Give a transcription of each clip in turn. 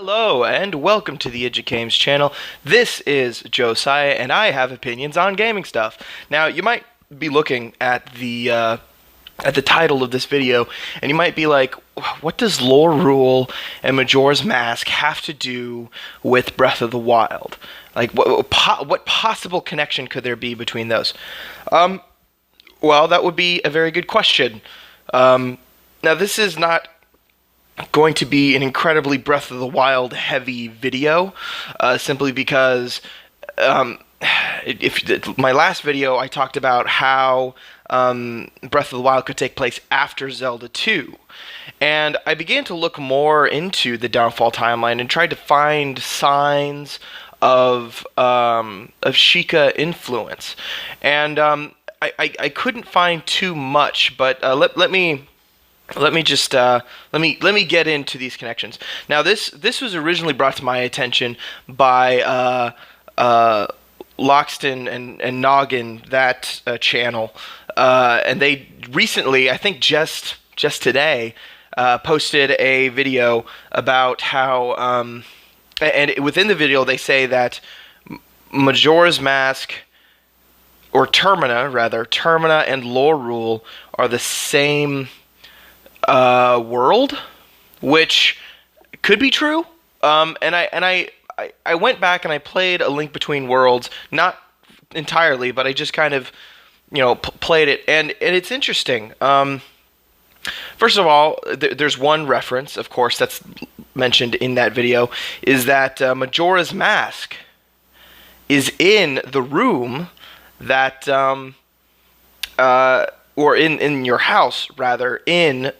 Hello and welcome to the Educames channel. This is Josiah and I have opinions on gaming stuff. Now you might be looking at the title of this video and you might be like, what does Lorule and Majora's Mask have to do with Breath of the Wild? Like what possible connection could there be between those? Well, that would be a very good question. Now this is not going to be an incredibly Breath of the Wild heavy video, simply because my last video I talked about how Breath of the Wild could take place after Zelda 2, and I began to look more into the Downfall timeline and tried to find signs of Sheikah influence, and I couldn't find too much, but let me get into these connections. Now, this was originally brought to my attention by Loxton and Noggin, that channel, and they recently, I think just today, posted a video about how, and within the video they say that Majora's Mask, or Termina and Lorule are the same world, which could be true. And I went back and I played A Link Between Worlds, not entirely, but I just kind of, played it, and it's interesting. First of all, there's one reference, of course, that's mentioned in that video, is that Majora's Mask is in the room that, or in your house, rather, in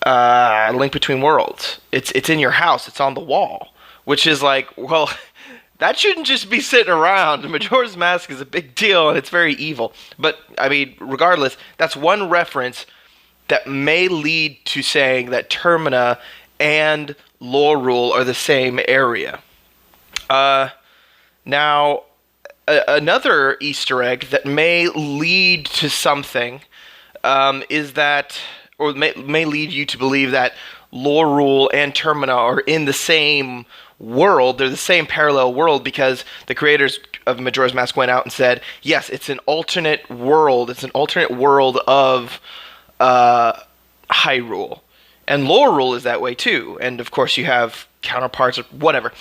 Link Between Worlds. It's in your house. It's on the wall, which is like, well, that shouldn't just be sitting around. Majora's Mask is a big deal, and it's very evil. But, I mean, regardless, that's one reference that may lead to saying that Termina and Lorule are the same area. Now, another Easter egg that may lead to something is that, or may lead you to believe that Lorule and Termina are in the same world. They're the same parallel world, because the creators of Majora's Mask went out and said, yes, it's an alternate world. It's an alternate world of Hyrule. And Lorule is that way too. And of course you have counterparts or whatever.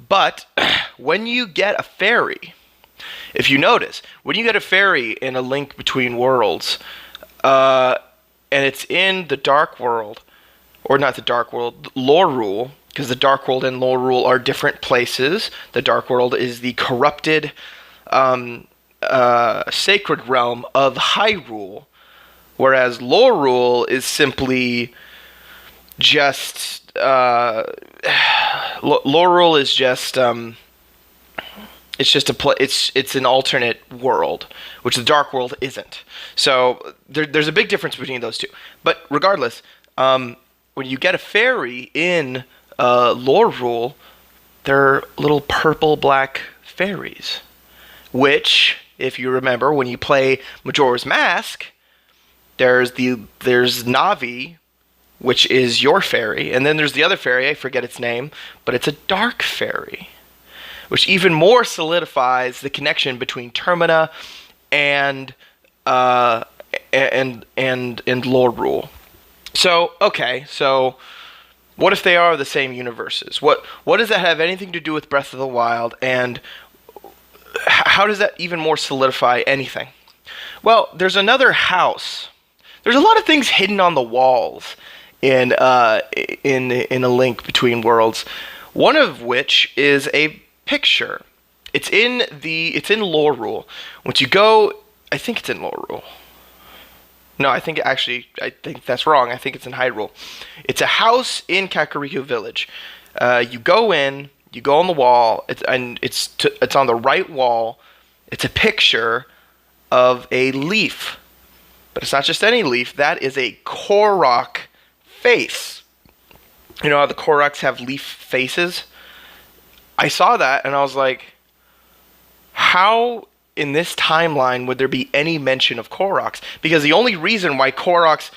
But when you get a fairy, if you notice, when you get a fairy in A Link Between Worlds, and it's in the Dark World, or not the Dark World, Lorule, because the Dark World and Lorule are different places. The Dark World is the corrupted, sacred realm of Hyrule, whereas Lorule is simply just, Lorule is just, it's an alternate world, which the Dark World isn't. So there's a big difference between those two. But regardless, when you get a fairy in Lorule, they're little purple-black fairies, which, if you remember, when you play Majora's Mask, there's Navi, which is your fairy, and then there's the other fairy, I forget its name, but it's a dark fairy, which even more solidifies the connection between Termina and Lorule. So, okay, so what if they are the same universes? What does that have anything to do with Breath of the Wild, and how does that even more solidify anything? Well, there's another house. There's a lot of things hidden on the walls in A Link Between Worlds. One of which is a picture. It's in Lorule. Once you go, I think it's in Lorule. No, I think that's wrong. I think it's in Hyrule. It's a house in Kakariko Village. You go in, you go on the wall, it's on the right wall. It's a picture of a leaf. But it's not just any leaf. That is a Korok face. You know how the Koroks have leaf faces? I saw that and I was like, how in this timeline would there be any mention of Koroks? Because the only reason why Koroks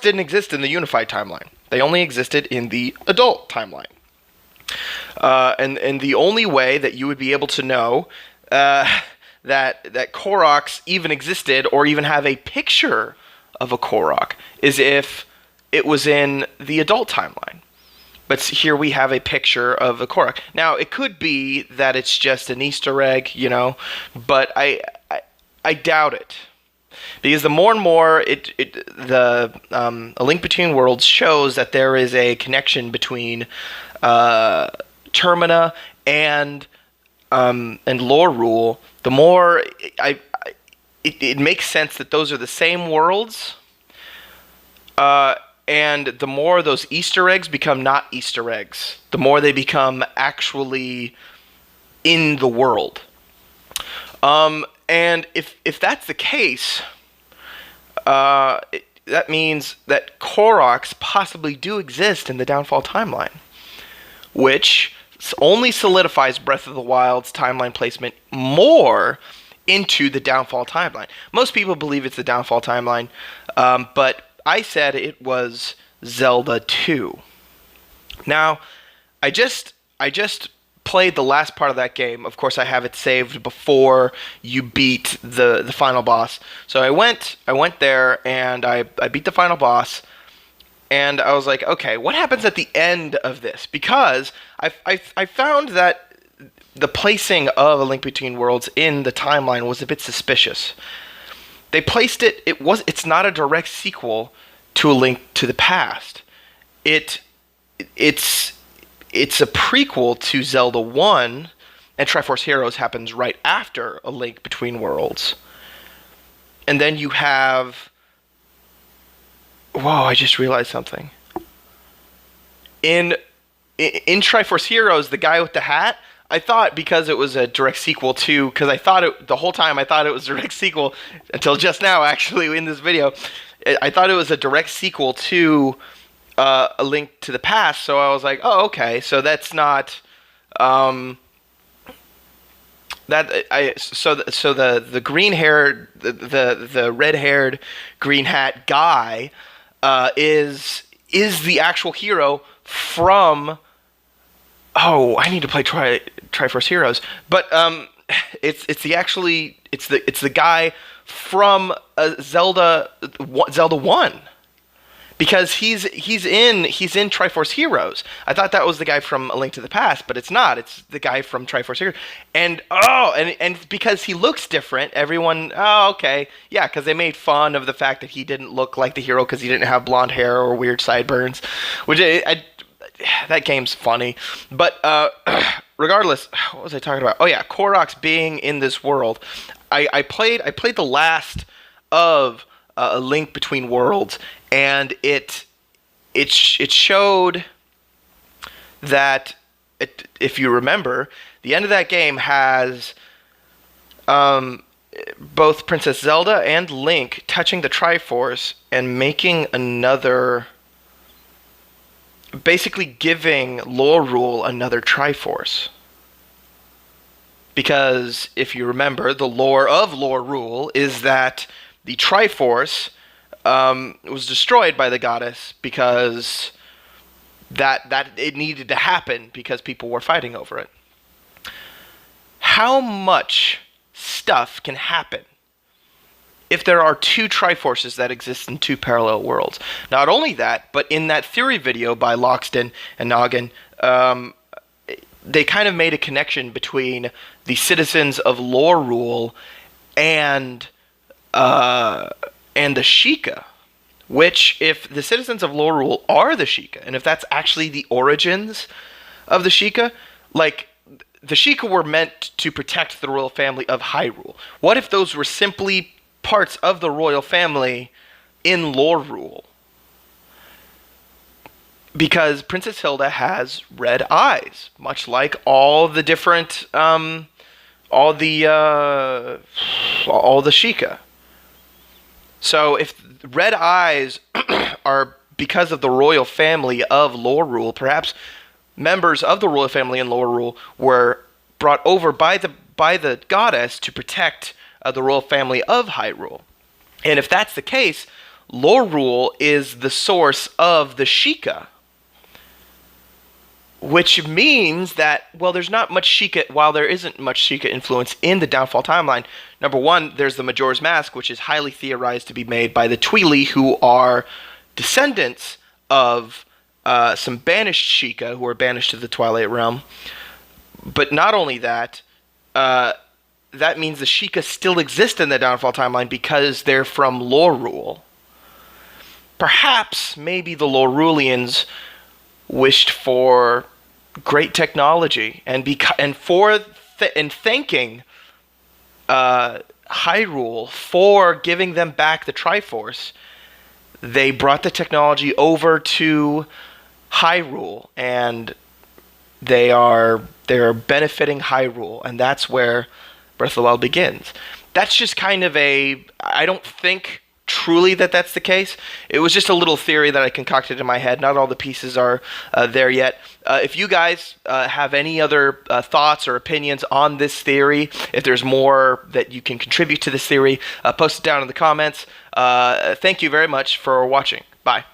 didn't exist in the unified timeline. They only existed in the adult timeline. And the only way that you would be able to know that Koroks even existed or even have a picture of a Korok is if it was in the adult timeline. But here we have a picture of a Korok. Now, it could be that it's just an Easter egg, but I doubt it. Because the more and more A Link Between Worlds shows that there is a connection between Termina and Lorule, the more it makes sense that those are the same worlds. And the more those Easter eggs become not Easter eggs, the more they become actually in the world. And if that's the case, that means that Koroks possibly do exist in the Downfall timeline, which only solidifies Breath of the Wild's timeline placement more into the Downfall timeline. Most people believe it's the Downfall timeline, but I said it was Zelda 2. Now, I just played the last part of that game. Of course, I have it saved before you beat the final boss. So I went there and I beat the final boss, and I was like, okay, what happens at the end of this? Because I found that the placing of A Link Between Worlds in the timeline was a bit suspicious. They placed it's not a direct sequel to A Link to the Past. It's a prequel to Zelda 1, and Triforce Heroes happens right after A Link Between Worlds. And then you have... Whoa, I just realized something. In Triforce Heroes, the guy with the hat, I thought because it was a direct sequel to... Because the whole time I thought it was a direct sequel, until just now, actually, in this video. I thought it was a direct sequel to A Link to the Past, so I was like, oh, okay, so that's not... So the green-haired, the red-haired, green hat guy is the actual hero from... Oh, I need to play Triforce Heroes, but it's the guy from Zelda 1, because he's in Triforce Heroes. I thought that was the guy from A Link to the Past, but it's not. It's the guy from Triforce Heroes. And because he looks different, everyone, okay, yeah, because they made fun of the fact that he didn't look like the hero because he didn't have blonde hair or weird sideburns, which that game's funny. But regardless, what was I talking about? Oh yeah, Koroks being in this world. I played the last of A Link Between Worlds, and it showed that if you remember, the end of that game has both Princess Zelda and Link touching the Triforce and making another, basically giving Lorule another Triforce. Because, if you remember, the lore of Lorule is that the Triforce was destroyed by the goddess because that it needed to happen because people were fighting over it. How much stuff can happen if there are two Triforces that exist in two parallel worlds? Not only that, but in that theory video by Loxton and Noggin, they kind of made a connection between the citizens of Lorule and the Sheikah. Which, if the citizens of Lorule are the Sheikah, and if that's actually the origins of the Sheikah, like, the Sheikah were meant to protect the royal family of Hyrule. What if those were simply parts of the royal family in Lorule? Because Princess Hilda has red eyes, much like all the different, all the Sheikah. So if red eyes are because of the royal family of Lorule, perhaps members of the royal family in Lorule were brought over by by the goddess to protect the royal family of Hyrule. And if that's the case, Lorule is the source of the Sheikah. Which means that, well, there's not much Sheikah, while there isn't much Sheikah influence in the Downfall timeline. Number one, there's the Majora's Mask, which is highly theorized to be made by the Tweely, who are descendants of some banished Sheikah, who are banished to the Twilight Realm. But not only that, that means the Sheikah still exist in the Downfall timeline because they're from Lorule. Perhaps, maybe the Loruleans wished for great technology, and thanking Hyrule for giving them back the Triforce, they brought the technology over to Hyrule, and they are benefiting Hyrule, and that's where Breath of the Wild begins. That's just kind of I don't think truly that's the case. It was just a little theory that I concocted in my head. Not all the pieces are there yet. If you guys have any other thoughts or opinions on this theory, if there's more that you can contribute to this theory, post it down in the comments. Thank you very much for watching. Bye.